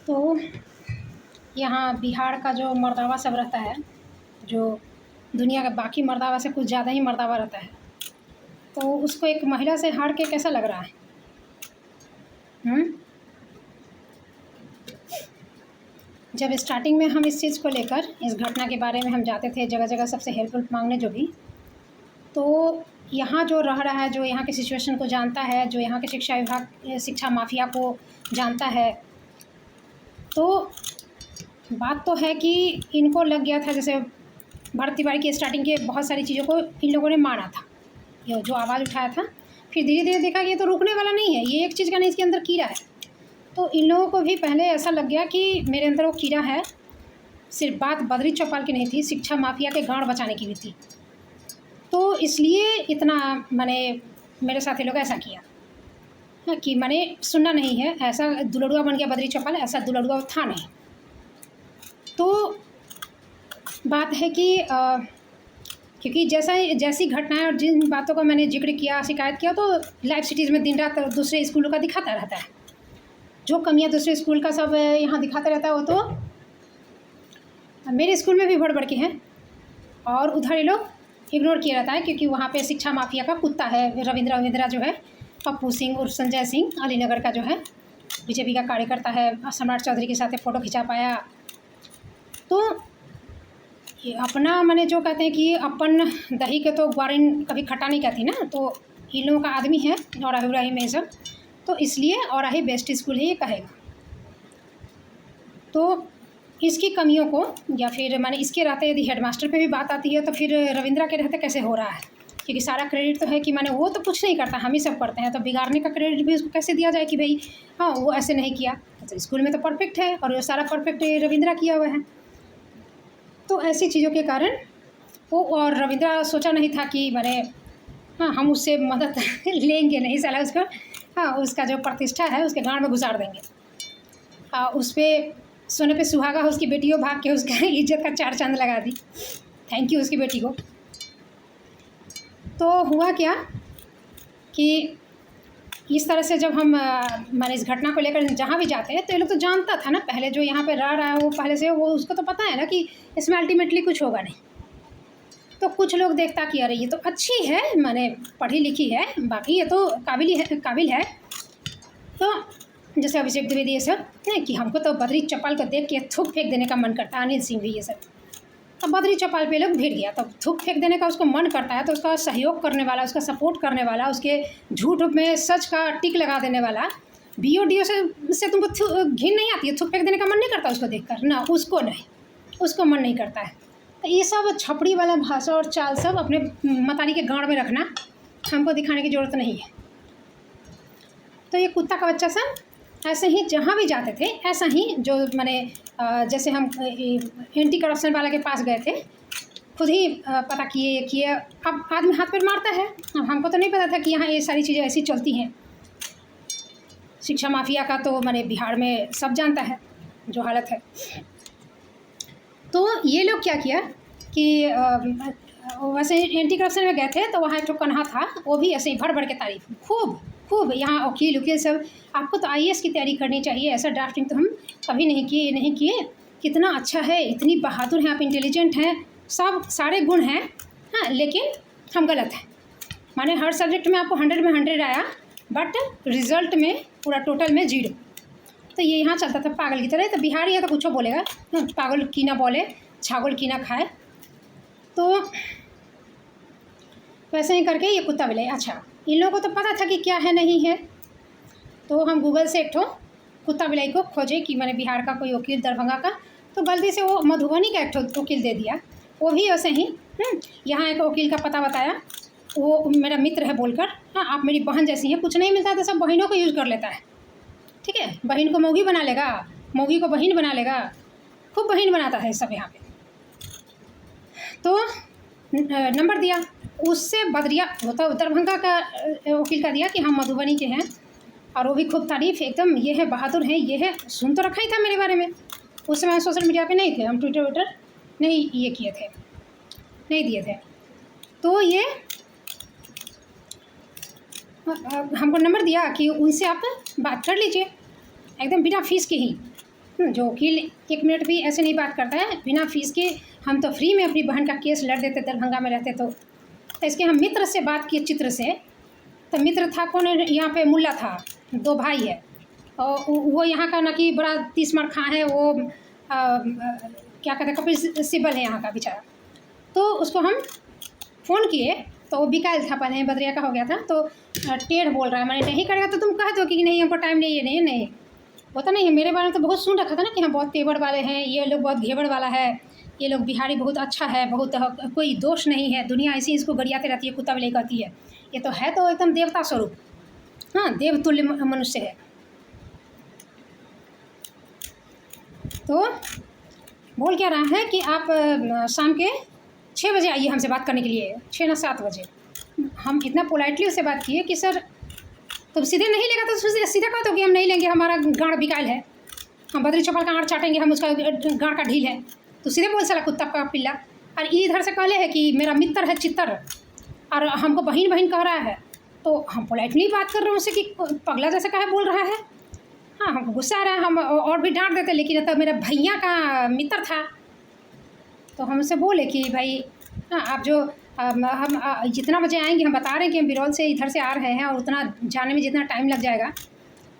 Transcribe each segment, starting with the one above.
तो यहाँ बिहार का जो मर्दावा सब रहता है, जो दुनिया के बाकी मर्दावा से कुछ ज़्यादा ही मर्दावा रहता है, तो उसको एक महिला से हार के कैसा लग रहा है? जब स्टार्टिंग में हम इस चीज़ को लेकर, इस घटना के बारे में हम जाते थे जगह जगह सबसे हेल्प मांगने जो भी, तो यहाँ जो रह रहा है, जो यहाँ की सिचुएशन को जानता है, जो यहाँ के शिक्षा विभाग, शिक्षा माफिया को जानता है, तो बात तो है कि इनको लग गया था, जैसे भरत तिवारी की स्टार्टिंग के बहुत सारी चीज़ों को इन लोगों ने माना था, ये जो आवाज़ उठाया था, फिर धीरे धीरे देखा कि ये तो रुकने वाला नहीं है, ये एक चीज़ का नहीं, इसके अंदर कीड़ा है। तो इन लोगों को भी पहले ऐसा लग गया कि मेरे अंदर वो कीड़ा है। सिर्फ बात बद्री चौपाल की नहीं थी, शिक्षा माफिया के गांड बचाने की भी थी। तो इसलिए इतना मेरे साथी लोग ऐसा किया कि मैंने सुनना नहीं है, ऐसा दुलड़ुआ बन गया बद्री चौपाल, ऐसा दुलड़ुआ था नहीं। तो बात है कि क्योंकि जैसी घटनाएं और जिन बातों का मैंने जिक्र किया, शिकायत किया, तो लाइव सिटीज़ में दिन रात दूसरे स्कूलों का दिखाता रहता है। जो कमियां दूसरे स्कूल का सब यहाँ दिखाता रहता है, वो तो मेरे स्कूल में भी बढ़ के हैं, और उधर ये लोग इग्नोर किया रहता है, क्योंकि वहाँ पे शिक्षा माफिया का कुत्ता है, रविंद्रा जो है, पप्पू सिंह और संजय सिंह अलीनगर का जो है, बीजेपी का कार्यकर्ता है, सम्राट चौधरी के साथ फ़ोटो खिंचा पाया। तो ये अपना जो कहते हैं कि अपन दही के तो ग्वारिन कभी खट्टा नहीं कहती ना, तो इन लोगों का आदमी है और उराही में सब, तो इसलिए औराही बेस्ट स्कूल ही ये कहेगा। तो इसकी कमियों को, या फिर इसके रहते यदि हेडमास्टर पे भी बात आती है, तो फिर रविंद्रा के रहते कैसे हो रहा है? क्योंकि सारा क्रेडिट तो है कि वो तो कुछ नहीं करता, हम ही सब करते हैं, तो बिगाड़ने का क्रेडिट भी उसको कैसे दिया जाए कि भाई हाँ वो ऐसे नहीं किया, तो स्कूल में तो परफेक्ट है और वो सारा परफेक्ट रविंद्रा किया हुआ है। तो ऐसी चीज़ों के कारण वो, और रविंद्रा सोचा नहीं था कि हाँ हम उससे मदद लेंगे नहीं, साला उसको हाँ उसका जो प्रतिष्ठा है उसके गांड में घुसाड़ देंगे। उस पर सोने पे सुहागा, उसकी बेटियों भाग के उसका इज्जत का 4 चांद लगा दी। थैंक यू उसकी बेटी को। तो हुआ क्या कि इस तरह से जब हम इस घटना को लेकर जहाँ भी जाते हैं, तो ये लोग तो जानता था ना, पहले जो यहाँ पे रह रहा है वो पहले से, वो उसको तो पता है ना कि इसमें अल्टीमेटली कुछ होगा नहीं। तो कुछ लोग देखता कि अरे ये तो अच्छी है, पढ़ी लिखी है, बाकी ये तो काबिल है। तो जैसे अभिषेक द्विवेदी ये सब है कि हमको तो बद्री चौपाल को देख के थूक फेंक देने का मन करता है, अनिल सिंह भी ये सब। अब बद्री चौपाल पे लोग भिड़ गया, तो थूक फेंक देने का उसको मन करता है, तो उसका सहयोग करने वाला, उसका सपोर्ट करने वाला, उसके झूठ में सच का टिक लगा देने वाला BODO से तुमको घिन नहीं आती है? थूक फेंक देने का मन नहीं करता उसको देखकर ना? उसको मन नहीं करता है। तो ये सब छपड़ी वाला भाषा और चाल सब अपने मतारी के गांड में रखना, हमको दिखाने की ज़रूरत नहीं है। तो ये कुत्ता का बच्चा सब ऐसे ही जहाँ भी जाते थे, ऐसा ही जो जैसे हम एंटी करप्शन वाला के पास गए थे, खुद ही पता किए। अब आदमी हाथ पैर मारता है, अब हमको तो नहीं पता था कि यहाँ ये सारी चीज़ें ऐसी चलती हैं। शिक्षा माफिया का तो बिहार में सब जानता है जो हालत है। तो ये लोग क्या किया कि वैसे एंटी करप्शन में गए थे, तो वहाँ एक तो कन्हा था, वो भी ऐसे ही भर के तारीफ खूब यहाँ वकील सब, आपको तो IAS की तैयारी करनी चाहिए, ऐसा ड्राफ्टिंग तो हम कभी नहीं किए, कितना अच्छा है, इतनी बहादुर हैं आप, इंटेलिजेंट हैं, सब सारे गुण हैं, हाँ लेकिन हम गलत हैं। हर सब्जेक्ट में आपको 100 में 100 आया, बट रिज़ल्ट में पूरा टोटल में 0। तो ये यहाँ चलता था पागल की तरह। तो बिहारी है तो कुछ बोलेगा, पागल की ना बोले, छागल की ना खाए। तो वैसे ही करके ये कुत्ता बिलाई, अच्छा इन लोगों को तो पता था कि क्या है नहीं है। तो हम गूगल से एक कुत्ता बिलाई को खोजे कि बिहार का कोई वकील दरभंगा का, तो गलती से वो मधुबनी का एक वकील दे दिया। वो भी वैसे ही यहाँ एक वकील का पता बताया, वो मेरा मित्र है बोलकर, हाँ आप मेरी बहन जैसी हैं, कुछ नहीं मिलता तो सब बहनों को यूज़ कर लेता है, ठीक है, बहन को मौगी बना लेगा, मौगी को बहन बना लेगा, खूब बहन बनाता है सब यहाँ पे। तो नंबर दिया, उससे बदरिया वो तो दरभंगा का वकील का दिया कि हम मधुबनी के हैं, और वो भी खूब तारीफ एकदम, ये है बहादुर है, ये है, सुन तो रखा ही था मेरे बारे में। उस समय सोशल मीडिया पे नहीं थे, हम ट्विटर नहीं ये किए थे, नहीं दिए थे। तो ये हमको नंबर दिया कि उनसे आप बात कर लीजिए, एकदम बिना फीस के ही। जो वकील 1 मिनट भी ऐसे नहीं बात करता है बिना फीस के। हम तो फ्री में अपनी बहन का केस लड़ देते दरभंगा में रहते तो इसके हम मित्र से बात किए चित्र से। तो मित्र था कौन, यहाँ पे मुल्ला था, 2 भाई है और वो यहाँ का ना कि बड़ा 30 मार खां है वो, क्या कहते हैं, कपिल सिब्बल है यहाँ का बेचारा। तो उसको हम फ़ोन किए तो वो बिकायल था, पहले बदरिया का हो गया था, तो टेढ़ बोल रहा है, मैंने नहीं करेगा तो तुम कह दो कि नहीं हमको टाइम नहीं है। नहीं होता नहीं है, मेरे बारे में तो बहुत सुन रखा था ना कि हम बहुत तेवर वाले हैं, ये लोग बहुत घेवर वाला है, ये लोग बिहारी बहुत अच्छा है, बहुत कोई दोष नहीं है, दुनिया ऐसी इसको गरियाते रहती है, कुत्ता बिलाई कहती है। ये तो है तो एकदम देवता स्वरूप, हाँ देवतुल्य मनुष्य है। तो बोल क्या रहा है कि आप शाम के 6 बजे आइए हमसे बात करने के लिए, 6 ना 7 बजे। हम इतना पोलाइटली उससे बात किए कि सर तो सीधे नहीं लेगा तो सीधा कहा तो कि हम नहीं लेंगे, हमारा गाँड बिकायल है, हम बदरी चौपाल का आड़ चाटेंगे, हम उसका गाँड का ढील है। तो सीधे बोल साला कुत्ता का पिल्ला। और इधर से कहले है कि मेरा मित्र है चित्तर और हमको बहन बहन कह रहा है। तो हम पोलाइटली बात कर रहे हैं उससे कि पगला जैसे कहे बोल रहा है। हाँ हमको गुस्सा आ रहा है, हम और भी डांट देते, लेकिन तब मेरा भैया का मित्र था। तो हम उससे बोले कि भाई हाँ आप जो हम जितना बजे आएंगे हम बता रहे हैं कि हम बिरौल से इधर से आ रहे हैं और उतना जाने में जितना टाइम लग जाएगा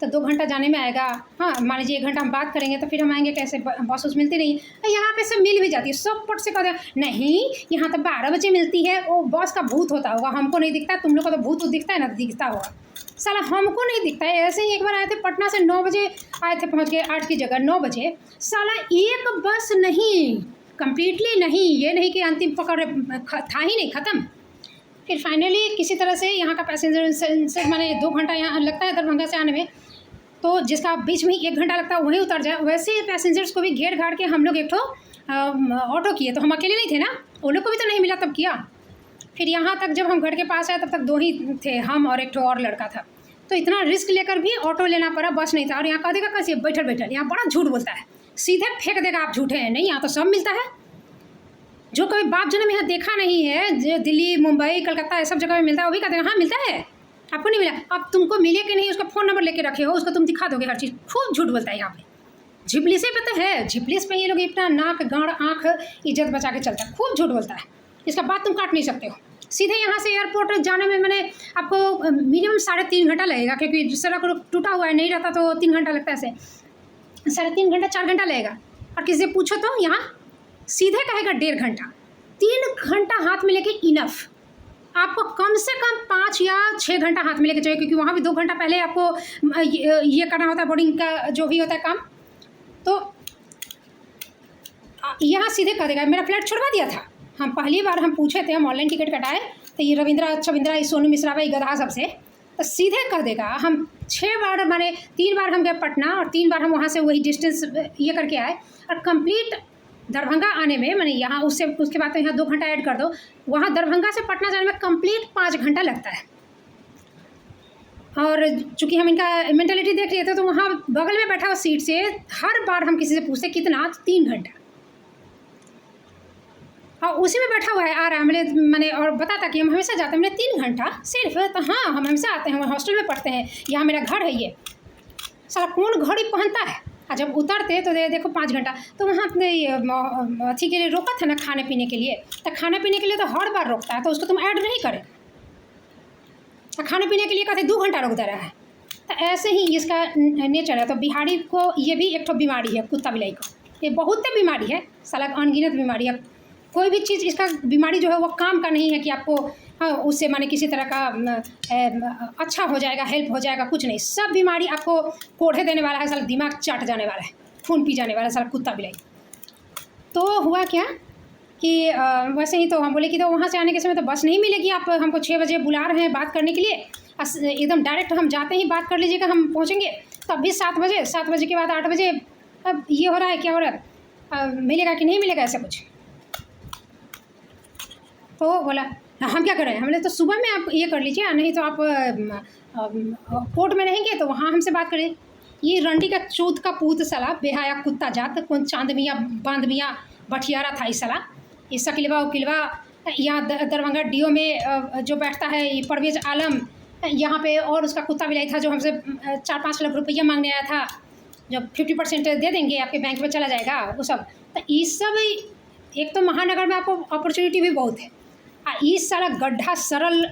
तो 2 घंटा जाने में आएगा। हाँ मान लीजिए 1 घंटा हम बात करेंगे तो फिर हम आएंगे कैसे, बस उस मिलती नहीं। यहाँ पे सब मिल भी जाती है, सब पट से कहते हैं नहीं यहाँ तो 12 बजे मिलती है, वो बॉस का भूत होता होगा, हमको नहीं दिखता, तुम लोग का तो भूत दिखता है ना, दिखता होगा साला हमको नहीं दिखता है। ऐसे ही एक बार आए थे पटना से 9 बजे आए थे, पहुँच गए 8 की जगह 9 बजे, साला एक बस नहीं, कम्प्लीटली नहीं, ये नहीं कि अंतिम पकड़ था ही नहीं, ख़त्म। फिर फाइनली किसी तरह से यहाँ का पैसेंजर से मैंने 2 घंटा यहाँ लगता है दरभंगा से आने में, तो जिसका बीच में 1 घंटा लगता है वहीं उतर जाए। वैसे पैसेंजर्स को भी घेर घाड़ के हम लोग एक ऑटो किए, तो हम अकेले नहीं थे ना, वो लोग को भी तो नहीं मिला तब किया। फिर यहाँ तक जब हम घर के पास आए तब तक 2 ही थे, हम और एक और लड़का था। तो इतना रिस्क लेकर भी ऑटो लेना पड़ा, बस नहीं था। और यहाँ कह देगा कैसे बैठल यहाँ बड़ा झूठ बोलता है, सीधे फेंक देगा आप झूठे हैं, नहीं यहाँ तो सब मिलता है। जो कभी बाप जन्म यहाँ देखा नहीं है, जो दिल्ली मुंबई कलकत्ता ये सब जगह में मिलता है, वो भी कहते हैं हाँ मिलता है, आपको नहीं मिला। अब तुमको मिले कि नहीं उसका फ़ोन नंबर लेके रखे हो, उसको तुम दिखा दोगे हर चीज़। खूब झूठ बोलता है यहाँ पे, झिपली से पता है, झिपली पे ये लोग इतना नाक गाँड आँख इज्जत बचा के चलता है, खूब झूठ बोलता है, इसका बात तुम काट नहीं सकते हो। सीधे यहाँ से एयरपोर्ट जाने में मैंने आपको मिनिमम 3.5 घंटा लगेगा, क्योंकि सड़क टूटा हुआ है, नहीं रहता तो 3 घंटा लगता है, ऐसे 3.5 घंटा 4 घंटा लगेगा। और किसी से पूछो तो यहाँ सीधे कहेगा 1.5 घंटा, 3 घंटा हाथ में लेके इनफ। आपको कम से कम 5 या 6 घंटा हाथ में लेके चाहिए, क्योंकि वहाँ भी 2 घंटा पहले आपको ये करना होता है, बोर्डिंग का जो भी होता है काम। तो यहाँ सीधे कह देगा मेरा फ्लाइट छुड़वा दिया था। हम पहली बार हम पूछे थे, हम ऑनलाइन टिकट कटाए तो ये रविंद्रा सोनू मिश्रा भाई गधा सबसे, तो सीधे कह देगा हम 6 बार माने 3 बार हम गए पटना और 3 बार हम वहाँ से वही डिस्टेंस ये करके आए। और कंप्लीट दरभंगा आने में मैंने यहाँ उसके बाद तो यहाँ 2 घंटा ऐड कर दो, वहाँ दरभंगा से पटना जाने में कंप्लीट 5 घंटा लगता है। और चूँकि हम इनका मेंटालिटी देख रहे थे तो वहाँ बगल में बैठा हुआ सीट से हर बार हम किसी से पूछते कितना, 3 घंटा, और उसी में बैठा हुआ है आ रहा है। मैंने और बताता कि हम हमेशा जाते हैं, मैंने 3 घंटा सिर्फ, तो हाँ हम हमेशा आते हैं, हॉस्टल में पढ़ते हैं, यहाँ मेरा घर है। ये सारा कौन घड़ी पहनता है। और जब उतरते तो देखो 5 घंटा, तो वहाँ अथी के लिए रोका था ना खाने पीने के लिए, तो खाने पीने के लिए तो हर बार रोकता है, तो उसको तुम ऐड नहीं करें। खाने पीने के लिए कहते 2 घंटा रोक दे रहा है। तो ऐसे ही इसका नेचर है। तो बिहारी को ये भी एक बीमारी है, कुत्ता बिलाई को, ये बहुत बीमारी है, साला अनगिनत बीमारी है। कोई भी चीज़ इसका बीमारी जो है वो काम का नहीं है कि आपको उससे माने किसी तरह का अच्छा हो जाएगा, हेल्प हो जाएगा, कुछ नहीं। सब बीमारी आपको कोढ़े देने वाला है, साला दिमाग चाट जाने वाला है, खून पी जाने वाला है, साला कुत्ता बिलाई। तो हुआ क्या कि वैसे ही तो हम बोले कि तो वहाँ से आने के समय तो बस नहीं मिलेगी, आप हमको 6 बजे बुला रहे हैं बात करने के लिए, एकदम डायरेक्ट हम जाते ही बात कर लीजिएगा, हम पहुँचेंगे। तो अभी 7 बजे के बाद 8 बजे, अब ये हो रहा है, क्या हो रहा है, मिलेगा कि नहीं मिलेगा, ऐसा कुछ। तो बोला हम क्या करें, हमने तो सुबह में आप ये कर लीजिए, नहीं तो आप कोर्ट में रहेंगे तो वहाँ हमसे बात करें। ये रंडी का चूत का पूत साला, बेहाया कुत्ता जात, कौन चांद मियाँ बांध मियाँ बठियारा था इस साला, ये शकीलवा उकिलवा। यहाँ दरभंगा डीओ में जो बैठता है ये परवेज आलम, यहाँ पे और उसका कुत्ता बिलाई था जो हमसे 4-5 लाख रुपया मांगने आया था। जो 50% दे देंगे आपके बैंक में चला जाएगा वो सब। तो ये सब एक तो महानगर में आपको अपॉर्चुनिटी भी बहुत है, ये सारा गड्ढा सरल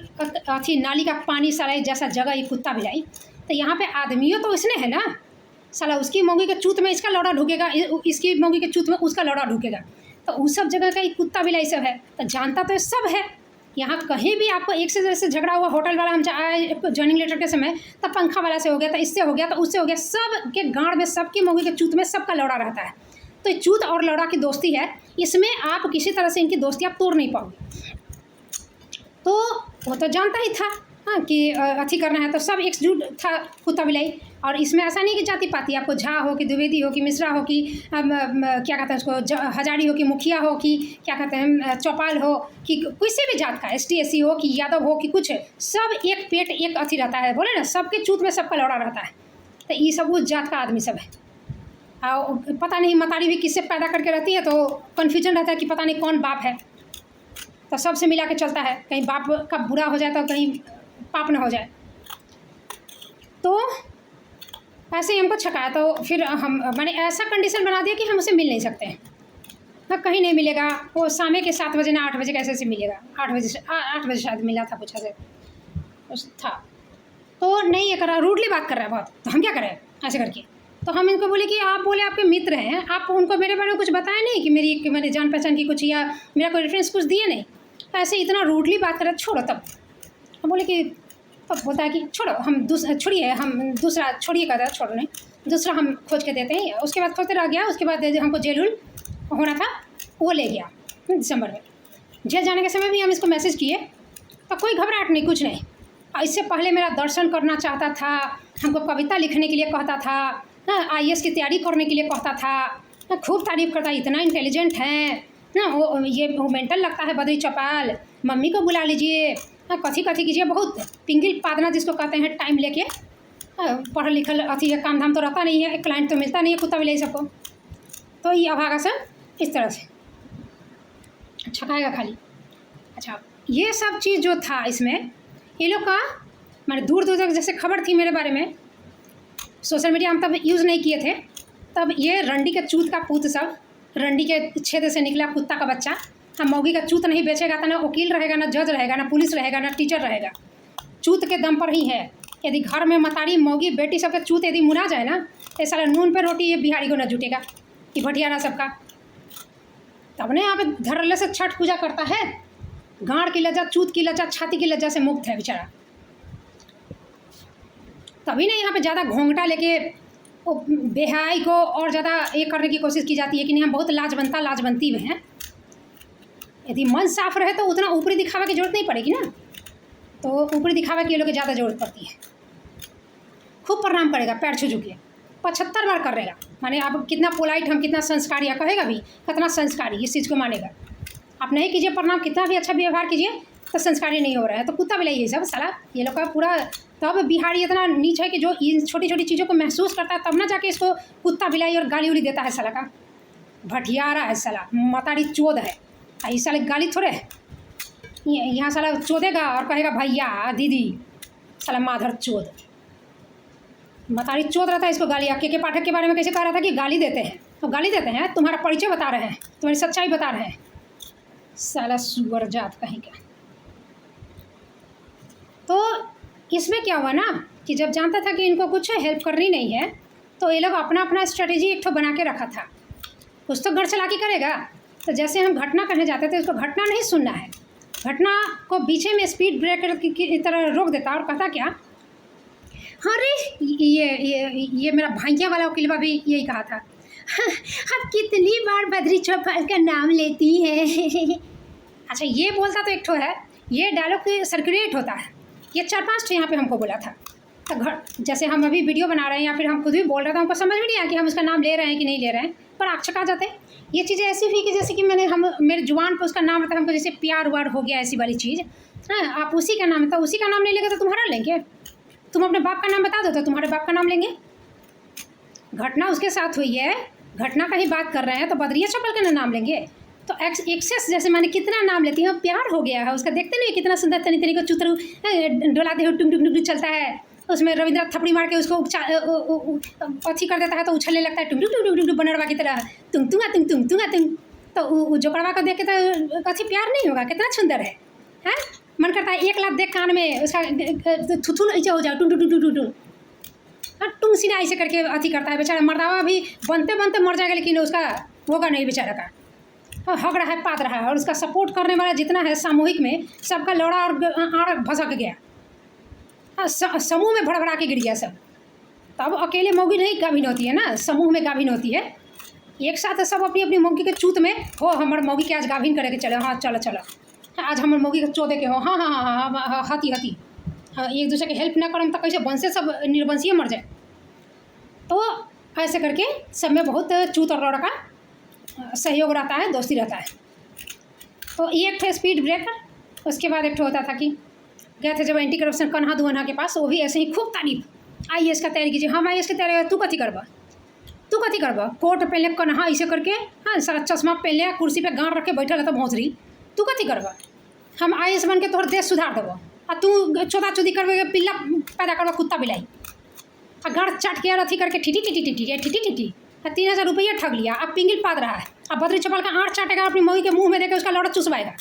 अथी नाली का पानी सारा जैसा जगह ये कुत्ता बिलाई, तो यहाँ पे आदमियों तो इसने है ना, साला उसकी मौगी के चूत में इसका लौड़ा ढुकेगा, इसकी मौगी के चूत में उसका लौड़ा ढुकेगा, तो उस सब जगह का ये कुत्ता बिलाई सब है। तो जानता तो सब है, यहाँ कहीं भी आपको एक से जैसे झगड़ा हुआ, होटल वाला हम आए ज्वाइनिंग लेटर के समय, तब पंखा वाला से हो गया, तो इससे हो गया, तो उससे हो गया, सब के गाँड में सबकी मौगी के चूत में सबका लौड़ा रहता है। तो चूत और लौड़ा की दोस्ती है, इसमें आप किसी तरह से इनकी दोस्ती आप तोड़ नहीं पाओगे। तो वो तो जानता ही था हाँ कि अथी करना है, तो सब एकजुट था कुत्ता बिलाई। और इसमें ऐसा नहीं कि जाति पाति, आपको झा हो कि द्विवेदी हो कि मिश्रा हो कि क्या कहते हैं उसको हजारी हो कि मुखिया हो कि क्या कहते हैं चौपाल हो कि किसी भी जात का ST SC हो कि यादव हो कि कुछ, सब एक पेट एक अथी रहता है, बोले ना सबके चूत में सबका लौड़ा रहता है। तो ये सब उस जात का आदमी सब है। और पता नहीं मतारी भी किससे पैदा करके रहती है, तो कन्फ्यूजन रहता है कि पता नहीं कौन बाप है, तो सबसे मिला के चलता है, कहीं बाप का बुरा हो जाए तो कहीं पाप ना हो जाए। तो ऐसे ही हमको छकाया, तो फिर हम मैंने ऐसा कंडीशन बना दिया कि हम उसे मिल नहीं सकते हैं, हाँ कहीं नहीं मिलेगा। वो शाम के 7 बजे ना 8 बजे कैसे से मिलेगा, 8 बजे शायद मिला था कुछ ऐसे था। तो नहीं ये कर रहा, रूडली बात कर रहा है बहुत, तो हम क्या करें ऐसे करके। तो हम इनको बोले कि आप बोले आपके मित्र हैं, आप उनको मेरे बारे में कुछ बताया नहीं कि मेरी जान पहचान की कुछ या मेरा कोई रेफरेंस कुछ दिए नहीं, ऐसे इतना रूडली बात कर रहे, छोड़ो। तब हम बोले कि तब बोलता है कि छोड़ो, हम छोड़िए, हम दूसरा छोड़िए कहता है, छोड़ो नहीं, दूसरा हम खोज के देते हैं। उसके बाद खोजते रह गया, उसके बाद हमको जेल उल होना था, वो ले गया दिसंबर में। जेल जाने के समय भी हम इसको मैसेज किए, तो कोई घबराहट नहीं, कुछ नहीं। इससे पहले मेरा दर्शन करना चाहता था, हमको कविता लिखने के लिए कहता था, IAS की तैयारी करने के लिए कहता था, खूब तारीफ करता, इतना इंटेलिजेंट है ना, वो मेंटल लगता है बद्री चौपाल, मम्मी को बुला लीजिए, कथी कथी कीजिए, बहुत पिंगिल पादना जिसको कहते हैं, टाइम लेके पढ़ लिखल अथी है, काम धाम तो रहता नहीं है, एक क्लाइंट तो मिलता नहीं है कुत्ता बिलाई सबको। तो ये अभागा सब इस तरह से छकाएगा खाली। अच्छा, ये सब चीज़ जो था इसमें, ये लोग का मैंने दूर दूर तक जैसे खबर थी मेरे बारे में, सोशल मीडिया हम तब यूज़ नहीं किए थे, तब ये रंडी के चूत का पूत सब, रंडी के छेद से निकला कुत्ता का बच्चा, हम मौगी का चूत नहीं बेचेगा तो ना वकील रहेगा, ना जज रहेगा, ना पुलिस रहेगा, ना टीचर रहेगा, चूत के दम पर ही है। यदि घर में मतारी मौगी बेटी सबका चूत यदि मुना जाए ना, तो सारा नून पे रोटी ये बिहारी को न जुटेगा, कि भटियारा सबका। तब ने यहाँ पे धरले से छठ पूजा करता है, गाँड की लज्जा, चूत की लज्जा, छाती की लज्जा से मुक्त है बेचारा। तभी ना यहाँ पे ज़्यादा घोंघटा लेके वो बेहाई को और ज़्यादा ये करने की कोशिश की जाती है कि नहीं हम बहुत लाजवंती में हैं। यदि मन साफ रहे तो उतना ऊपरी दिखावा की जरूरत नहीं पड़ेगी ना, तो ऊपरी दिखावा की ये लोग की ज़्यादा जरूरत पड़ती है। खूब प्रणाम करेगा, पैर छू के 75 बार करेगा, माने आप कितना पोलाइट, हम कितना संस्कारी, कहेगा भी कितना संस्कारी, इस चीज़ को मानेगा। आप नहीं कीजिए प्रणाम, कितना भी अच्छा व्यवहार कीजिए तो संस्कारी नहीं हो रहा है, तो कुत्ता बिलाई ये सब साला ये लोग का पूरा। तब बिहारी इतना नीच है कि जो इन छोटी छोटी चीज़ों को महसूस करता है, तब ना जाके इसको कुत्ता बिलाई और गाली उली देता है साला का। भटियारा है साला, मतारी चोद है, इस साले गाली थोड़े है, यहाँ साला चोदेगा और कहेगा भैया दीदी, साला माधर चोद, मतारी चोद रहता है, इसको गाली। के पाठक के बारे में कैसे कह रहा था कि गाली देते हैं, तो गाली देते हैं, तुम्हारा परिचय बता रहे हैं, तुम्हारी सच्चाई बता रहे हैं, साला सुअर जात कहीं का। तो इसमें क्या हुआ ना कि जब जानता था कि इनको कुछ हेल्प करनी नहीं है, तो ये लोग अपना अपना स्ट्रेटेजी एक तो बना के रखा था, कुछ तो घर चला के करेगा। तो जैसे हम घटना करने जाते थे, उसको घटना नहीं सुनना है, घटना को बीचे में स्पीड ब्रेकर की तरह रोक देता और कहता क्या, अरे ये मेरा भाइया वाला वकीलवा भी यही कहा था, अब कितनी बार बद्री चौपाल का नाम लेती है। अच्छा, ये बोलता तो एक ठो है, ये डायलॉग सर्कुलेट होता है, ये 4-5 ठो यहाँ पे हमको बोला था। तो घर जैसे हम अभी वीडियो बना रहे हैं या फिर हम खुद भी बोल रहे थे, हमको समझ में नहीं आया कि हम उसका नाम ले रहे हैं कि नहीं ले रहे हैं, पर आप चका जाते। ये चीज़ें ऐसी हुई कि जैसे कि मेरे जुबान पर उसका नाम रहता है, हमको जैसे प्यार वार हो गया, ऐसी वाली चीज़। हाँ, आप उसी का नाम, तो उसी का नाम नहीं लेंगे तो तुम्हारा लेंगे, तुम अपने बाप का नाम बता दो तो तुम्हारे बाप का नाम लेंगे। घटना उसके साथ हुई है, घटना का ही बात कर रहे हैं, तो बद्रिया चौपाल का नाम लेंगे। तो एक्सेस जैसे मैंने कितना नाम लेती हूँ, प्यार हो गया है उसका, देखते नहीं कितना सुंदर तनी तनी को चुतरू डोलाते हो, टुक टुक टुक चलता है, उसमें रविंद्र थपड़ी मार के उसको अथी कर देता है तो उछलने लगता है, टुम टुम टुम टुम बनरवा की तरह, तुम तुंगा तुम तुम तुंगा तुम। तो जोकड़वा को देख के तो कथी प्यार नहीं होगा, कितना सुंदर है, हैं? मन करता है एक लाख देख कान में उसका थुथुन ऐसे हो जाओ, टुन टुन टुन टुन टुन, हाँ टुंग सीना ऐसे करके अथी करता है। बेचारा मर्दावा भी बनते बनते मर जाएगा, लेकिन उसका होगा नहीं बेचारा का, हग रहा है, पात रहा है। और उसका सपोर्ट करने वाला जितना है सामूहिक में, सबका लौड़ा और आड़ भसक गया, हाँ समूह में भड़बड़ा के गिर गया सब। तब अकेले मौगी नहीं गाभिन होती है ना, समूह में गाभिन होती है। एक साथ सब अपनी अपनी मौगी के चूत में हो, हमारे मौगी के आज गाभिन करे के चले, हाँ चलो चलो, आज हमारे मौगी के चौदे के हो, हाँ हाँ हाँ हाँ हती हती, हाँ एक दूसरे की हेल्प ना करम तो कैसे वंशे सब निर्वंशीय मर जाए। तो ऐसे करके सब में बहुत चूत और लौड़ा का सहयोग रहता है, दोस्ती रहता है। तो ये एक थे स्पीड ब्रेकर। उसके बाद एक होता था कि गए थे जब एंटी करप्शन कन्हा दुहना के पास, वो भी ऐसे ही खूब तारीफ, IAS का तैयारी कीजिए, हम IAS की तैयारी, तू कथी करबा, तू कथी करबा, कोट पहले कन्हा ऐसे करके, हाँ सारा चश्मा पहले कुर्सी पे गाँव रख के बैठल रहता भौंसरी, तू कथी करबा, हम IAS बन के तोहर देश सुधार देबो, आ तू चोदा चोदी करबे, पिल्ला पैदा करबा कुत्ता बिलाई, आ गाँठ चाट के अथी करके ठीठी ठीठी ठीठी ठीठी ठीठी, 3000 रुपया ठग लिया, अब पिंगिल पाद रहा है, अब बदरी चपल का आँट चाटेगा, अपनी मौगी के मुँह में देकर उसका लौड़ा चुसवाएगा,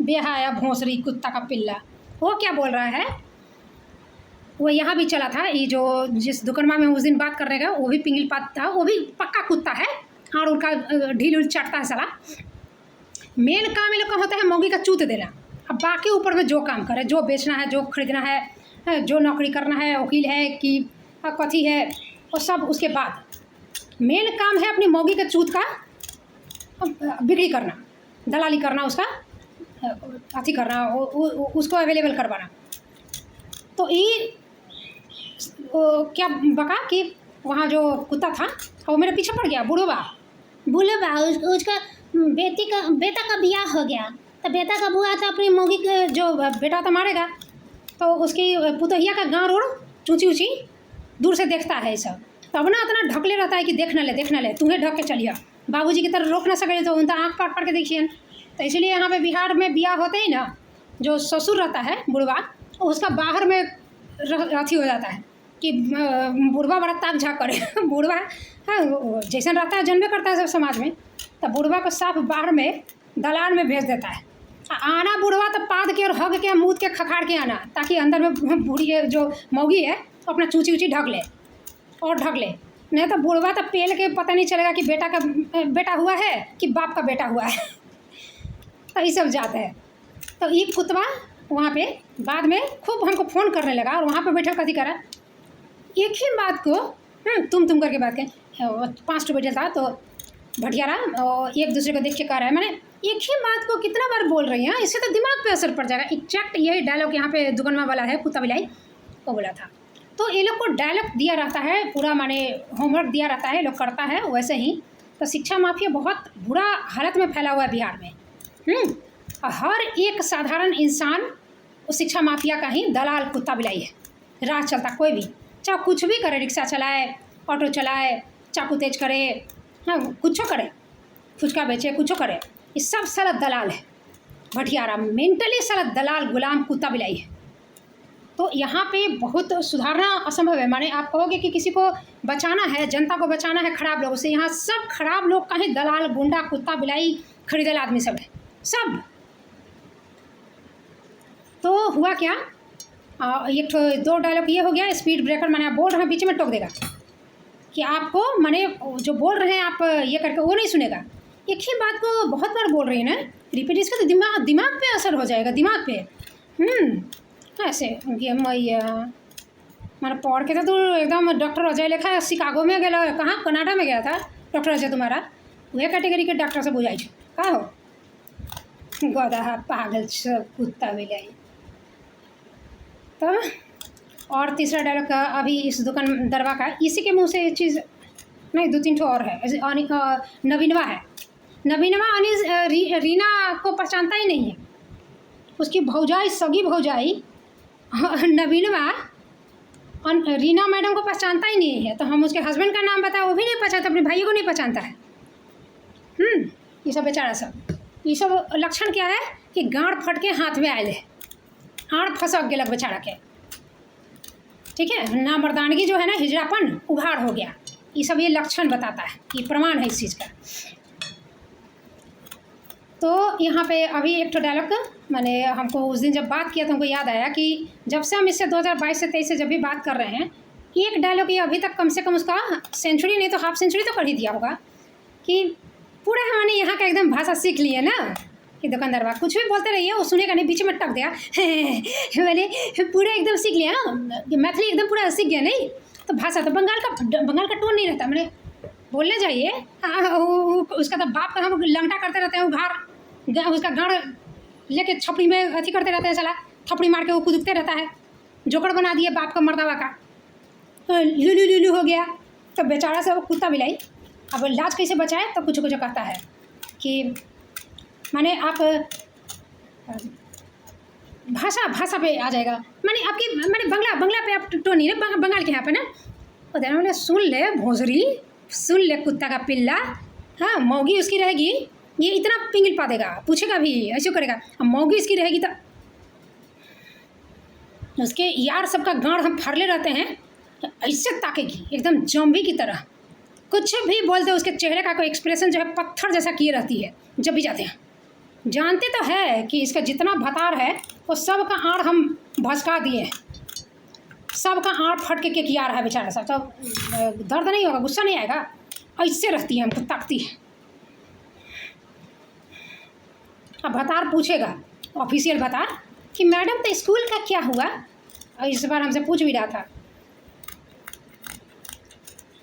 बेहाया भौंसरी कुत्ता का पिल्ला। वो क्या बोल रहा है, वो यहाँ भी चला था, ये जो जिस दुकानमा में उस दिन बात करने का, वो भी पिंगिल पात था, वो भी पक्का कुत्ता है, और उनका ढील उल चाटता है साला। मेन काम ये लोग का होता है मौगी का चूत देना, अब बाकी ऊपर में जो काम करे, जो बेचना है, जो खरीदना है, जो नौकरी करना है, वकील है कि कथी है, वो सब उसके बाद मेन काम है अपनी मौगी के चूत का बिक्री करना, दलाली करना, उसका अथी करना, उसको अवेलेबल करवाना। तो ये क्या बका कि वहाँ जो कुत्ता था वो मेरे पीछे पड़ गया, बुढ़वा उसका बेटा का ब्याह हो गया, तो बेटा का बुआ तो अपनी मौगी के जो बेटा तो मारेगा, तो उसकी पुतहिया का गाँव रोड ऊँची ऊँची दूर से देखता है सब, तब ना इतना ढकले रहता है कि देख न ले, तुम्हें ढक के चलिए, बाबूजी की तरह रोक ना सके तो उनका आँख पाट के देखिए। तो इसलिए यहाँ पे बिहार में ब्याह होते ही ना, जो ससुर रहता है बुढ़वा, उसका बाहर में अथी हो जाता है कि बुढ़वा बड़ा ताक झाँक करे बुढ़वा हाँ जैसा रहता है जन्मे करता है सब समाज में, तो बुढ़वा को साफ बाहर में दलाल में भेज देता है। आना बुढ़वा तो पाद के और हग के मूद के खखाड़ के आना, ताकि अंदर में बूढ़ी जो मौगी है अपना चूची ऊँची ढक ले और ढक ले, नहीं तो बुढ़वा तो पेल के पता नहीं चलेगा कि बेटा का बेटा हुआ है कि बाप का बेटा हुआ है तो ये सब जाता है। तो ये कुतवा वहाँ पे बाद में खूब हमको फ़ोन करने लगा, और वहाँ पे बैठा कथी करा, एक ही बात को तुम करके बात करें, 5 बैठा था, तो भटियारा और एक दूसरे को देख के कह रहा है, मैंने एक ही बात को कितना बार बोल रही हैं, इससे तो दिमाग पे असर पड़ जाएगा। एग्जैक्ट यही डायलॉग यहाँ पे दुकानमा वाला है कुत्ता बिलाई वो बोला था। तो ये लोग को डायलॉग दिया रहता है पूरा, माने होमवर्क दिया रहता है, लोग करता है वैसे ही। तो शिक्षा माफिया बहुत बुरा हालत में फैला हुआ है बिहार में। हर एक साधारण इंसान उस शिक्षा माफिया का ही दलाल कुत्ता बिलाई है। राह चलता कोई भी, चाहे कुछ भी करे, रिक्शा चलाए, ऑटो चलाए, चाकू तेज करे, हाँ कुछ करे, फुचका बेचे, कुछ करे, ये सब साला दलाल है। भटियारा मेंटली साला दलाल गुलाम कुत्ता बिलाई है। तो यहाँ पे बहुत सुधारना असंभव है। माने आप कहोगे कि किसी को बचाना है, जनता को बचाना है खराब लोगों से, यहाँ सब खराब लोग का ही दलाल गुंडा कुत्ता बिलाई खरीदल आदमी सब है सब। तो हुआ क्या, एक तो 2 डायलॉग ये हो गया, स्पीड ब्रेकर, माने आप बोल रहे हैं बीच में टोक देगा कि आपको, माने जो बोल रहे हैं आप ये करके वो नहीं सुनेगा। एक ही बात को बहुत बार बोल रही है ना, रिपीट, इसका तो दिमाग पे असर हो जाएगा, दिमाग पे। ऐसे मैया मैंने पढ़ के तो एकदम डॉक्टर अजय लेखा शिकागो में गया, कहाँ कनाडा में गया था डॉक्टर अजय, तुम्हारा वह कैटेगरी के डॉक्टर से बुझाई का हो, गधा पागल सब कुत्ता बिलाई। तो और तीसरा डायलॉग का अभी इस दुकान दरवा का, इसी के मुंह से ये चीज़ नहीं, 2-3 ठो और है। नवीनवा है, नवीनवा रीना को पहचानता ही नहीं है, उसकी भौजाई, सगी भौजाई नवीनवा रीना मैडम को पहचानता ही नहीं है। तो हम उसके हस्बैंड का नाम बताए वो भी नहीं पहचानता, अपने भाइयों को नहीं पहचानता है। ये सब बेचारा सब, ये सब लक्षण क्या है कि गाँठ फट के हाथ में आए, हाथ फंसक गलक बेचारा के। ठीक है, नामर्दानगी जो है ना, हिजड़ापन उघाड़ हो गया। ये सब ये लक्षण बताता है, ये प्रमाण है इस चीज़ का। तो यहाँ पे अभी एक तो डायलॉग मैंने हमको उस दिन जब बात किया तो हमको याद आया कि जब से हम इससे 2022 से 23 से जब भी बात कर रहे हैं, एक डायलॉग ये अभी तक कम से कम उसका सेंचुरी नहीं तो हाफ सेंचुरी तो कर ही दिया होगा कि पूरा हमने यहाँ का एकदम भाषा सीख ली है ना कि दुकानदार बा कुछ भी बोलते रहिए, वो सुनेगा नहीं, बीच में टक दिया मैंने पूरा एकदम सीख लिया, मैथिली एकदम पूरा सीख गया। नहीं तो भाषा तो बंगाल का टोन नहीं रहता, मैंने बोलने जाइए उसका तो बाप का हम लंगटा करते रहते हैं, उघार उसका गाड़ लेके छपड़ी में अथी करते रहते हैं, साला थपड़ी मार के वो कुदकते रहता है, जोकड़ बना दिए बाप का मर्दावा का, लुलू लुलू हो गया। तो बेचारा से वो कुत्ता बिलाई अब लाज कैसे बचाए, तो कुछ कुछ कहता है कि माने आप भाषा पे आ जाएगा, माने आपकी माने बंगला पे आप टोन नहीं है, बंगाल के यहाँ पे ना। और बोले सुन ले भोसरी, सुन ले कुत्ता का पिल्ला, हाँ मौगी उसकी रहेगी, ये इतना पिंगल पा देगा, पूछेगा भी ऐसे करेगा, अब मौगी इसकी रहेगी तो उसके यार सबका गांड हम फरले रहते हैं, ऐसे ताकेगी एकदम जम्बी की तरह, कुछ भी बोलते उसके चेहरे का कोई एक्सप्रेशन जो है पत्थर जैसा किए रहती है जब भी जाते हैं। जानते तो है कि इसका जितना भतार है वो सब का आड़ हम भसका दिए, सब का आड़ फट के किया रहा है बेचारा सा, तो दर्द नहीं होगा, गुस्सा नहीं आएगा, ऐसे रहती है, हमको ताकती है। अब भतार पूछेगा ऑफिशियल भतार कि मैडम तो स्कूल का क्या हुआ, और इस बार हमसे पूछ भी रहा था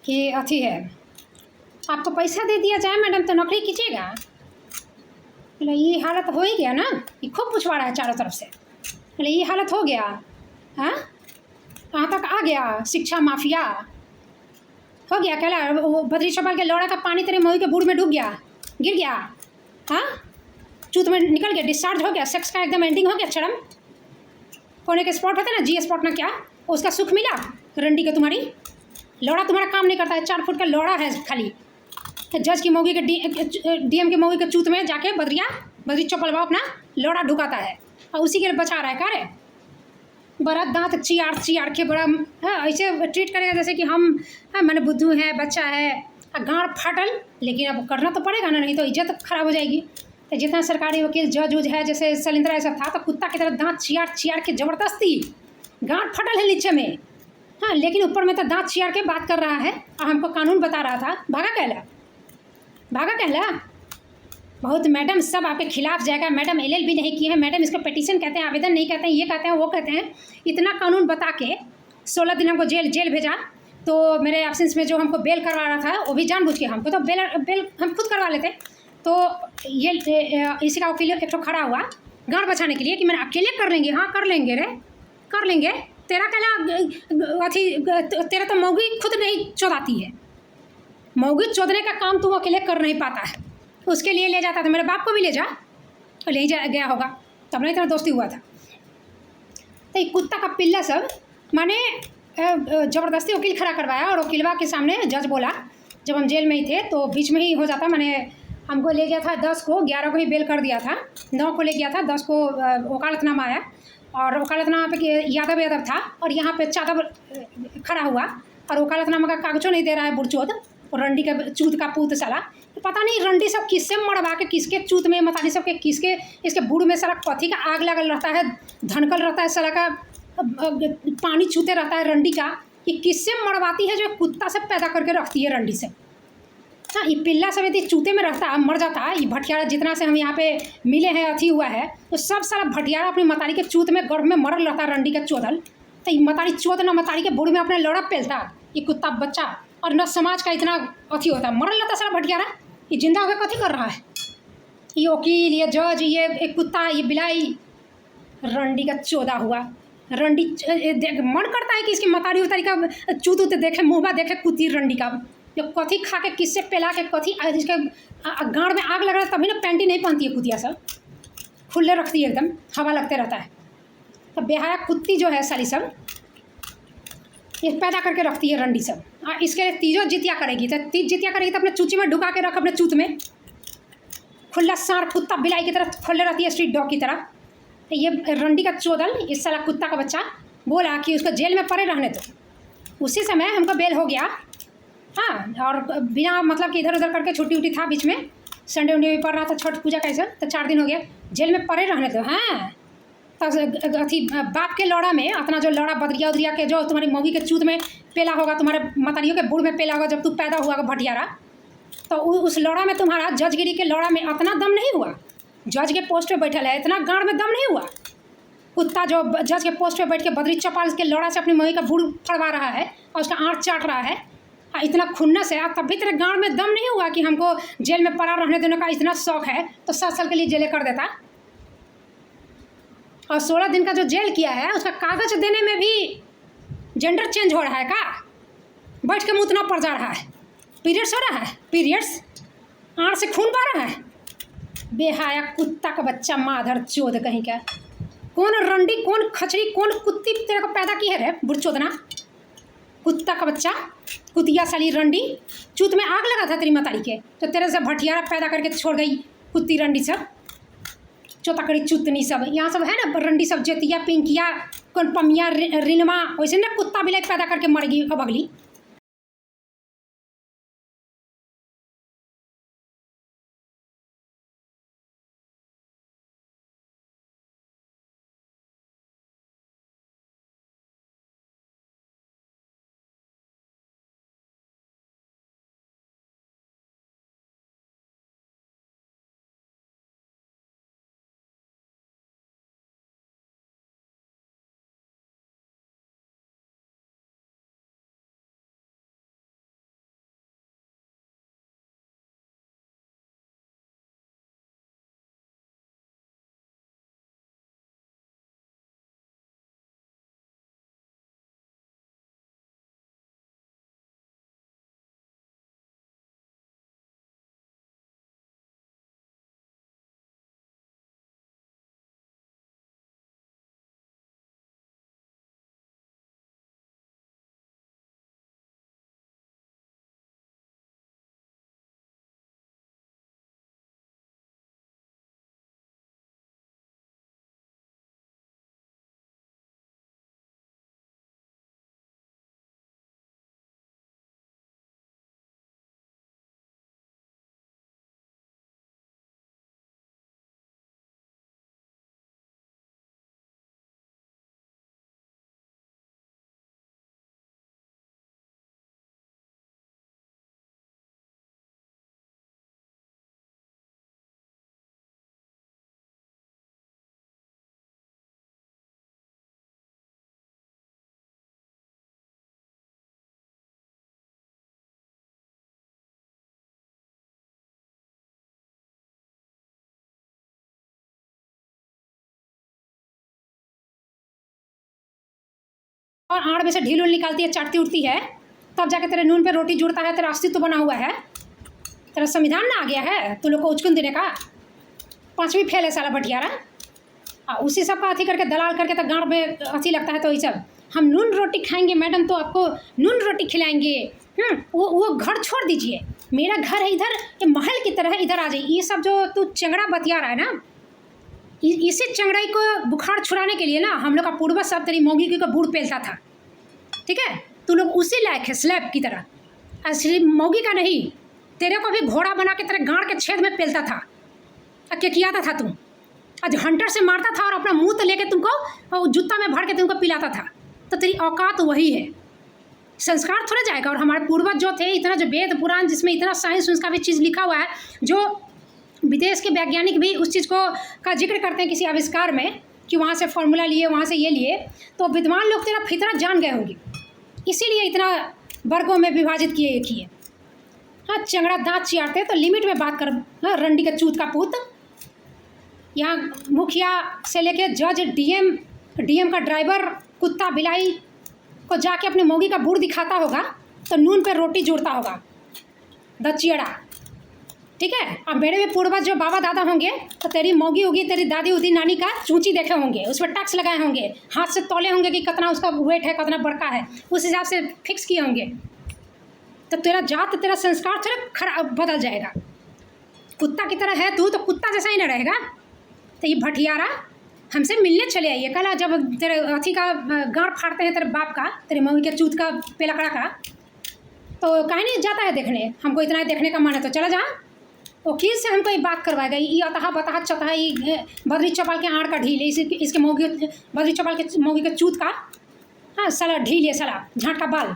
कि अथी है आपको पैसा दे दिया जाए मैडम तो नौकरी कीजिएगा। बोले ये हालत हो ही गया ना, ये खूब पूछवा रहा है चारों तरफ से। बोले ये हालत हो गया, हाँ कहाँ तक आ गया शिक्षा माफिया, हो गया कहला वो बद्री चौपाल के लौड़ा का पानी तेरे मऊ के बूढ़ में डूब गया, गिर गया, हाँ चूत में निकल गया, डिस्चार्ज हो गया, सेक्स का एकदम एंडिंग हो गया, चरम होने के स्पॉट होते ना, जी स्पॉट ना क्या, उसका सुख मिला रंडी के, तुम्हारी लौड़ा तुम्हारा काम नहीं करता है, 4 फुट का लौड़ा है खाली, जज की मौगी के डीएम के मौगी के चूत में जाके बद्री चौपलवा अपना लौड़ा ढुकाता है और उसी के लिए बचा रहा है। का रे बड़ा दांत चियाड़ के बड़ा ऐसे ट्रीट करेगा जैसे कि हम मैंने बुद्धू है, बच्चा है, गाँड फाटल, लेकिन अब करना तो पड़ेगा ना, नहीं तो इज्जत खराब हो जाएगी। तो जितना सरकारी वकील जज उज है जैसे सलिंद्रा ऐसा था, तो कुत्ता की तरह दांत चियाड़ के ज़बरदस्ती, गाँड फटल है नीचे में, हाँ लेकिन ऊपर में तो दांत चियाड़ के बात कर रहा है और हमको कानून बता रहा था। भागा कहला बहुत मैडम सब आपके खिलाफ जाएगा, मैडम LLB नहीं की है, मैडम इसको पिटीशन कहते हैं, आवेदन नहीं कहते हैं, ये कहते हैं वो कहते हैं, इतना कानून बता के 16 दिन हमको जेल भेजा। तो मेरे एब्सेंस में जो हमको बेल करवा रहा था वो भी जानबूझ के, हमको तो बेल हम खुद करवा लेते। तो ये इसी का वकील एक तो खड़ा हुआ गाँड बचाने के लिए कि मैंने अकेले कर लेंगे, हाँ कर लेंगे रे कर लेंगे, तेरा कहला अथी तेरा तो मौगी खुद नहीं चौधाती है, मौगी चौधने का काम तू अकेले कर नहीं पाता है, उसके लिए ले जाता था, मेरे बाप को भी ले जा, और ले जा गया होगा तब नहीं, इतना दोस्ती हुआ था। तो एक कुत्ता का पिल्ला सब माने ज़बरदस्ती वकील खड़ा करवाया, और वकीलवा के सामने जज बोला, जब हम जेल में ही थे तो बीच में ही हो जाता, मैंने हमको ले गया था 10 को, 11 को ही बेल कर दिया था, 9 को ले गया था, 10 को वकालतनामा आया, और वकालतनामा पे यादव था, और यहाँ पे चादव खड़ा हुआ और वकालतनामा का कागजों नहीं दे रहा है बुरचोद, और रंडी का चूत का पूत साला, पता नहीं रंडी सब किससे मरवा के किसके चूत में मतानी सब के किसके इसके बूढ़ में साला कथी का आग लगल रहता है, धनकल रहता है, साला का पानी छूते रहता है रंडी का, ये किससे मरवाती है जो कुत्ता से पैदा करके रखती है रंडी से। हाँ ये पिल्ला सब यदि चूते में रहता मर जाता, ये भटियारा जितना से हम यहाँ पे मिले हैं अथी हुआ है, तो सब सारा भटियारा अपनी मतारी के चूत में गर्भ में मरल रहता है रंडी का चोदल, तो ये मतारी चोद ना मतारी के बूढ़ में अपने लौड़ा पेलता ये कुत्ता बच्चा, और न समाज का इतना अथी होता, मरल रहता सारा भटियारा, ये जिंदा होकर कथी कर रहा है, ये वकील, ये जज, ये एक कुत्ता, ये बिलाई, रंडी का चौदा हुआ, रंडी मन करता है कि इसकी मतारी उतारी का चूत उत देखे, मुँहबा देखे कुत्ती रंडी का, जो कथी खा के किससे पेला के कथी इसके गाँड में आग लग रहा है, तभी ना पैंटी नहीं पहनती है कुतिया सब, खुले रखती है एकदम, हवा लगते रहता है। तो बेहाया कुत्ती जो है सारी सब ये पैदा करके रखती है रंडी सब, इसके लिए तीजो जितिया करेगी, तो तीज जितिया करेगी तो अपने चूची में ढुका के रख, अपने चूत में खुला सार कुत्ता बिलाई की तरह खुले रहती है, स्ट्रीट डॉग की तरह। तो ये रंडी का चोदल, इस साला कुत्ता का बच्चा बोला कि उसको जेल में पड़े रहने दो। उसी समय हमको बेल हो गया। हाँ, और बिना मतलब कि इधर उधर करके छुट्टी उट्टी था बीच में, संडे उंडे भी पड़ रहा था, छठ पूजा कैसे, तो 4 दिन हो गया, जेल में पड़े रहने दो। हाँ, तब अथी बाप के लौड़ा में अपना जो लौड़ा बदरिया उदरिया के जो तुम्हारी मौगी के चूत में पेला होगा, तुम्हारे मतरियों के बूढ़ में पेला होगा जब तू पैदा हुआ भटियारा, तो उस लौड़ा में तुम्हारा जजगिरी के लौड़ा में इतना दम नहीं हुआ। जज के पोस्ट पे बैठल है, इतना गाँड में दम नहीं हुआ। कुत्ता जो जज के पोस्ट पे बैठ के बदरी चपाल के लौड़ा से अपनी मौगी का बूढ़ फड़वा रहा है और उसका आँख चाट रहा है, इतना खुन्नस है, तब भी तेरे गाँड में दम नहीं हुआ कि हमको जेल में पड़ा रहने देने का इतना शौक है तो 7 साल के लिए जेल कर देता। और 16 दिन का जो जेल किया है उसका कागज देने में भी जेंडर चेंज हो रहा है का? बैठ के मुतना पड़ जा रहा है, पीरियड्स हो रहा है, पीरियड्स आँख से खून बह रहा है। बेहाया कुत्ता का बच्चा, माधर चोद कहीं का। कौन रंडी, कौन खचड़ी, कौन कुत्ती तेरे को पैदा की है रे बुढ़चोदना? कुत्ता का बच्चा, कुतिया साली रंडी, चूत में आग लगा था तेरी मतारी के, तो तेरे से भटियारा पैदा करके छोड़ गई कुत्ती रंडी सब, चौताकड़ी चुतनी सब। यहाँ सब है ना रंडी सब, जेतिया, पिंकिया, कौन पमिया, रिनमा, वैसे ना कुत्ता बिलाई पैदा करके मर गई अब अगली। और आड़ में से ढील उल निकालती है, चाटती उठती है, तब जाके तेरे नून पे रोटी जुड़ता है, तेरा अस्तित्व बना हुआ है, तेरा संविधान ना आ गया है तू लोग को उचकुन देने का। 5वीं फेल है साला भटियारा। उसी सब का अथी करके दलाल करके तो गाँव में अथी लगता है। तो ये सब हम नून रोटी खाएंगे मैडम तो आपको नून रोटी खिलाएंगे। वो घर छोड़ दीजिए, मेरा घर है इधर, ये महल की तरह है, इधर आ जाइए। ये सब जो तू चंगड़ा बतिया रहा है ना, इसी चंगड़ाई को बुखार छुड़ाने के लिए ना हम लोग का पूर्वज सब तेरी मौगी की को बूढ़ पेलता था। ठीक है, तू लोग उसी लायक है स्लैब की तरह, असली मौगी का नहीं। तेरे को भी घोड़ा बना के तेरे गाँड के छेद में पेलता था, केकियाता था तू, आज हंटर से मारता था और अपना मुंह तो लेके तुमको जूता में भर के तुमको पिलाता था। तो तेरी औकात वही है, संस्कार थोड़ा जाएगा। और हमारे पूर्वज जो थे, इतना जो वेद पुराण जिसमें इतना साइंस उसका भी चीज़ लिखा हुआ है, जो विदेश के वैज्ञानिक भी उस चीज़ को का जिक्र करते हैं किसी आविष्कार में कि वहाँ से फॉर्मूला लिए, वहाँ से ये लिए, तो विद्वान लोग तेरा फितरत जान गए होंगे, इसीलिए इतना वर्गों में विभाजित किए। हाँ, चंगड़ा दांत चियारते तो लिमिट में बात कर। हाँ, रंडी का चूत का पूत। यहाँ मुखिया से लेके जज, डीएम का ड्राइवर, कुत्ता बिलाई को जाके अपने मौगी का बूढ़ दिखाता होगा तो नून पे रोटी जोड़ता होगा दचियड़ा। ठीक है, अब मेरे भी पूर्वज जो बाबा दादा होंगे तो तेरी मौगी होगी, तेरी दादी उदी नानी का चूंची देखे होंगे, उस पर टैक्स लगाए होंगे, हाथ से तोले होंगे कि कितना उसका वेट है, कितना बड़का है, उस हिसाब से फिक्स किए होंगे। तो तेरा जात, तेरा संस्कार थोड़ा खराब बदल जाएगा। कुत्ता की तरह है तू तो कुत्ता जैसा ही ना रहेगा। तो ये भटियारा हमसे मिलने चले आइए कल, जब तेरे अथी का गाँठ फाड़ते हैं तेरे बाप का, तेरे मम्मी के चूत का पेलकड़ा का, तो काहे नहीं जाता है देखने? हमको इतना देखने का मन है तो चला जा। वकील से हमको ये बात करवाएगा, ये अतहा बतहा चतहा, ये बद्री चौपाल के आड़ का ढील है, इसके मौगी, बद्री चौपाल के मौगी के चूत का, हाँ साला ढील है, साला झाँट का बाल,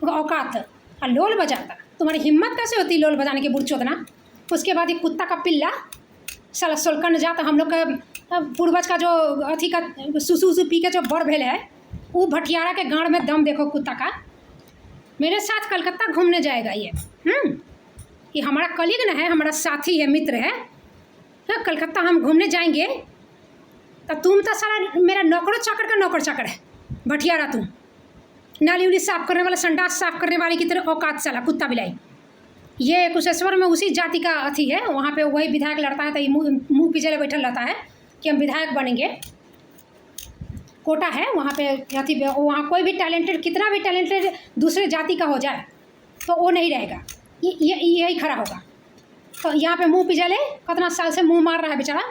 औकात, और लोल बजाता। तुम्हारी हिम्मत कैसे होती लोल बजाने की बुरचोदना? उसके बाद ये कुत्ता का पिल्ला साला सोलकन जाता, हम लोग का पूर्वज का जो अथी का सुसु पी के जो बड़ भेल है, वो भटियारा के गाँड में दम देखो कुत्ता का। मेरे साथ कलकत्ता घूमने जाएगा ये हमारा कलीग न है, हमारा साथी है, मित्र है। हाँ, कलकत्ता हम घूमने जाएंगे तो तुम तो सारा मेरा नौकरो चाकर का नौकर चाकर है भटियारा। तुम नाली उली साफ करने वाला, संडास साफ करने वाली की तरह औकात, साला कुत्ता बिलाई। ये कुशेश्वर में उसी जाति का अथी है, वहाँ पे वही विधायक लड़ता है तो ये मुँह पीछे बैठल रहता है कि हम विधायक बनेंगे। कोटा है वहाँ पे अथी पे, वहाँ कोई भी टैलेंटेड, कितना भी टैलेंटेड दूसरे जाति का हो जाए तो वो नहीं रहेगा, यही खड़ा होगा। तो यहाँ पे मुँह पिजले कितना साल से मुँह मार रहा है बेचारा,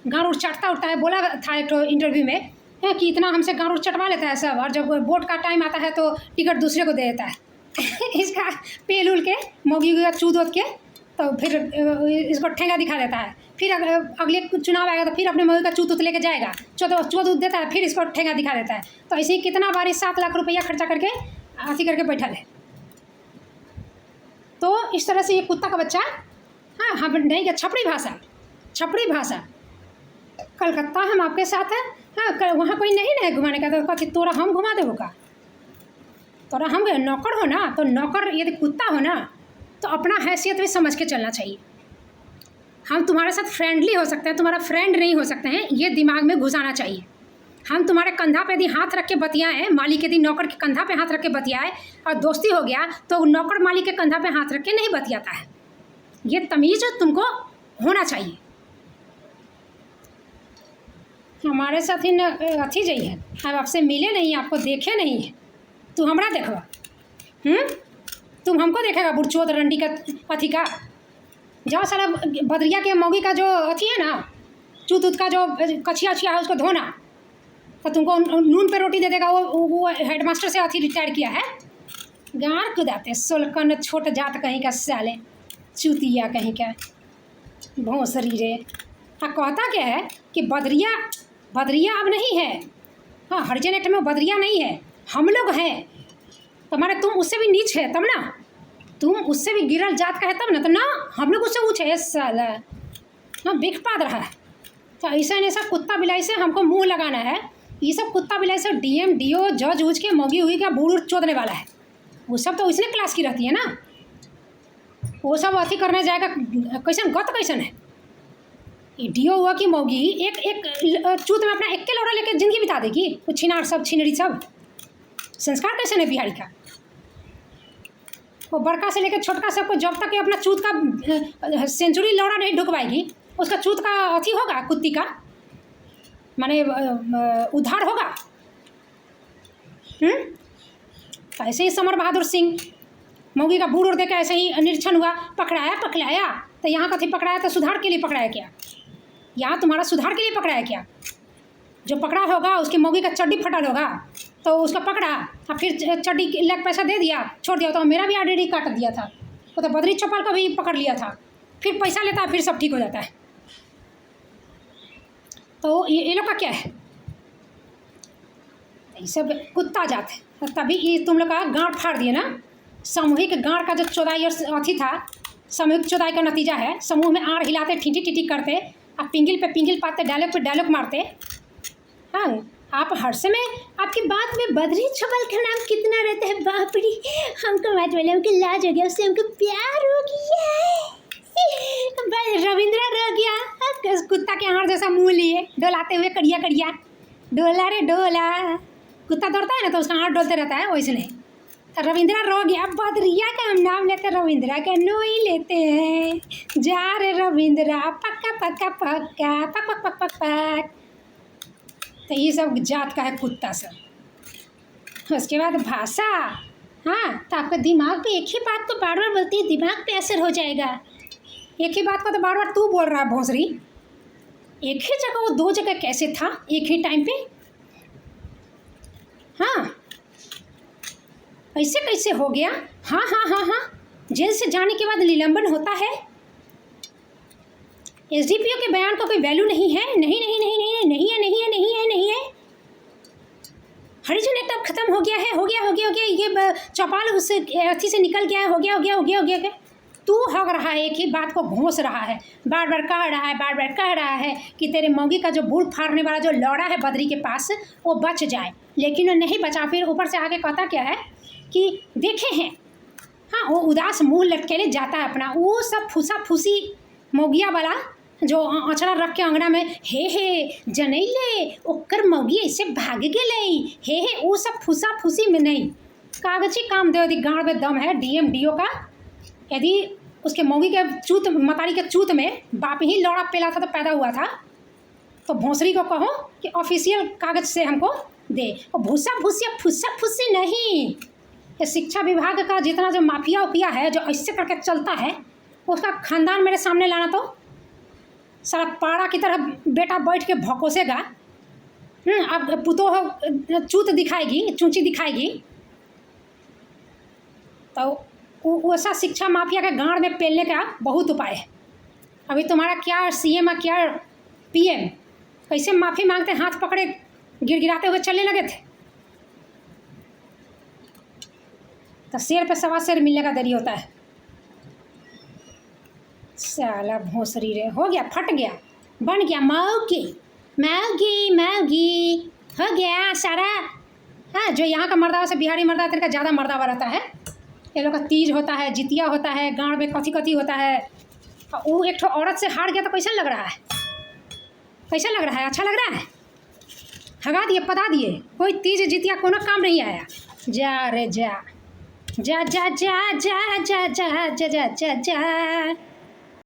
गाँव उड़ चटता उठता है। बोला था एक इंटरव्यू में कि इतना हमसे गाँव उड़ चटवा लेता है सब, और जब वोट का टाइम आता है तो टिकट दूसरे को दे देता है। इसका पेल उल के मोगी चूद उद के तो फिर इसको ठेंगा दिखा देता है। फिर अगले चुनाव आएगा तो फिर अपने मोगी का चूत लेके जाएगा, चौद उद देता है, फिर इसको ठेंगा दिखा देता है। तो ऐसे ही कितना बार 7 लाख रुपया खर्चा करके अथी करके बैठा है। तो इस तरह से ये कुत्ता का बच्चा, हाँ हम नहीं क्या, छपड़ी भाषा कलकत्ता हम आपके साथ है। हाँ, वहाँ कोई नहीं है घुमाने का, तो कहती तोरा हम घुमा देबो का? तोरा हम नौकर हो ना, तो नौकर यदि कुत्ता हो ना तो अपना हैसियत भी समझ के चलना चाहिए। हम तुम्हारे साथ फ्रेंडली हो सकते हैं, तुम्हारा फ्रेंड नहीं हो सकते हैं, ये दिमाग में घुसाना चाहिए। हम तुम्हारे कंधा पे यदि हाथ रख के बतियाएँ, मालिक यदि नौकर के कंधा पे हाथ रख के बतियाए और दोस्ती हो गया, तो नौकर मालिक के कंधा पे हाथ रख के नहीं बतियाता है। ये तमीज़ तुमको होना चाहिए। हमारे साथ ही अथी जाइए, हम आपसे मिले नहीं, आपको देखे नहीं है, तू हमरा देखवा, तुम हमको देखेगा बुरचोद रंडी का अथी का। जाओ साला बदरिया के मौगी का जो अथी है ना, चूत उत का जो कछिया उछिया है उसको धोना, तो तुमको नून पे रोटी दे देगा। वो हेडमास्टर से अथी रिटायर किया है। गाँव कुदाते सोलकन छोट जात कहीं का, साले चूतिया कहीं का, भोंसरी रे। हाँ, कहता क्या है कि बदरिया अब नहीं है। हाँ, हरिजन एक्ट में बदरिया नहीं है, हम लोग हैं। तुम्हारे तुम उससे भी नीच है तब ना, तुम उससे भी गिरल जात का है तब ना, तो ना हम लोग उससे ऊँच है साला, हाँ बिख पाद रहा है। तो ऐसा कुत्ता बिलाई से हमको मुंह लगाना है। ये सब कुत्ता बिलाई से DM DO जज उज के मौगी हुई का बूढ़ चोदने वाला है, वो सब तो इसने क्लास की रहती है ना। वो सब अथी करने जाएगा, कैसन गत कैसन है। DO हुआ कि मौगी एक चूत में अपना 1 लोड़ा लेके जिंदगी बिता देगी, वो छिनार सब छिनरी सब। संस्कार कैसे है बिहारी का? वो बड़का से लेकर छोटका सबको जब तक अपना चूत का सेंचुरी लौड़ा नहीं ढुकवाएगी, उसका चूत का अथी होगा, कुत्ती का माने उद्धार होगा। तो ऐसे ही समर बहादुर सिंह मौगी का बूढ़ उड़ देकर ऐसे ही निरीक्षण हुआ, पकड़ाया तो यहाँ कथी पकड़ाया? तो सुधार के लिए पकड़ाया क्या? यहाँ तुम्हारा सुधार के लिए पकड़ाया क्या? जो पकड़ा होगा उसकी मौगी का चड्डी फटल होगा तो उसका पकड़ा और फिर चड्डी लाख पैसा दे दिया, छोड़ दिया। तो मेरा भी ऑलरेडी काट दिया था, वो तो बद्री चौपाल का भी पकड़ लिया था, फिर पैसा लेता है, फिर सब ठीक हो जाता है। तो ये लोग का क्या है? ये सब कुत्ता जात है। तभी ये तुम लोग का गाँठ फाड़ दिए ना। सामूहिक गाँठ का जो चौदाई और अथी था, सामूहिक चौदाई का नतीजा है। समूह में आड़ हिलाते, ठीठी टीटी करते, आप पिंगिल पे पिंगिल पाते, डायलॉग पे डायलॉग मारते। हाँ, आप हर समय आपकी बात में बद्री चौपाल का नाम कितना रहता है, बाप रे। हमको बात वाले हमको लाज हो गया, उससे हमको प्यार हो गया, रविंद्रा रह गया। कुत्ता के आड़ जैसा मुँह लिए डोलाते हुए, कड़िया कड़िया डोला रे डोला। कुत्ता दौड़ता है ना तो उसका आड़ डोलते रहता है, वैसे नहीं। तो रविंद्रा रो गया, बदरिया का हम नाम लेते, रविंद्रा का नो ही लेते हैं। जा रे रविंद्रा, पक्का पक्का पक्का, पक पक पक पक पक। तो ये सब जात का है कुत्ता सब। उसके बाद भाषा, हाँ, तो आपका दिमाग पे एक ही बात तो बार बार बोलती है, दिमाग पे असर हो जाएगा। एक ही बात को तो बार बार तू बोल रहा है भोंसरी। एक ही जगह, वो 2 जगह कैसे था एक ही टाइम पे? हाँ, ऐसे कैसे हो गया? हाँ हाँ हाँ हाँ, जेल से जाने के बाद निलंबन होता है। एसडीपीओ के बयान को कोई वैल्यू नहीं है? नहीं नहीं नहीं नहीं नहीं है, नहीं है, नहीं है, नहीं है। हरिजन एक्ट अब खत्म हो गया है, हो गया हो गया हो गया, ये चौपाल उस अर्थी से निकल गया है, हो गया हो गया हो गया हो गया। तू हग रहा है, एक ही बात को घोंस रहा है, बार बार कह रहा है, बार बार कह रहा है कि तेरे मौगी का जो बूढ़ फाड़ने वाला जो लौड़ा है बद्री के पास, वो बच जाए, लेकिन वो नहीं बचा। फिर ऊपर से आगे कहता क्या है कि देखे हैं, हाँ, वो उदास मुँह लटकेले जाता है अपना, वो सब फूसा फूसी मौगिया वाला जो अचड़ा रख के अंगना में हे जनैले ओकर मौगी ऐसे भाग गए, हे वो सब फूसा फूसी में नहीं। कागजी काम दे, यदि गाँव में दम है डीएम डीओ का, यदि उसके मौगी के चूत मतारी के चूत में बाप ही लौड़ा पेला था तो पैदा हुआ था, तो भोंसरी को कहो कि ऑफिशियल कागज से हमको दे। और भूसा भूसिया फुस्सा फुस्सी नहीं। ये शिक्षा विभाग का जितना जो माफिया उफिया है जो ऐसे करके चलता है, उसका खानदान मेरे सामने लाना तो सारा पाड़ा की तरह बेटा बैठ के भौकोसेगा। अब पुतो चूत दिखाएगी, चूंची दिखाएगी, तो वैसा शिक्षा माफिया के गांड में पेलने का बहुत उपाय है। अभी तुम्हारा क्या सीएम और क्या पीएम कैसे माफ़ी मांगते, हाथ पकड़े गिड़गिड़ाते हुए चलने लगे थे। तो शेर पे सवा शेर मिलने का देरी होता है। साला भोसरी रे, हो गया, फट गया, बन गया मौगी मौगी मौगी, हो गया सारा। हाँ, जो यहाँ का मर्दावा से बिहारी मर्दा तेरे का ज़्यादा मर्दावा रहता है। ये लोग का तीज होता है, जितिया होता है, गाँव में कथी कथी होता है। वो एक ठो औरत से हार गया तो कैसा लग रहा है? कैसा लग रहा है? अच्छा लग रहा है? हगा दिए, पता दिए, कोई तीज जितिया कोनो काम नहीं आया। जा रे जा जा जा जा जा जा जा जा जा जा जा।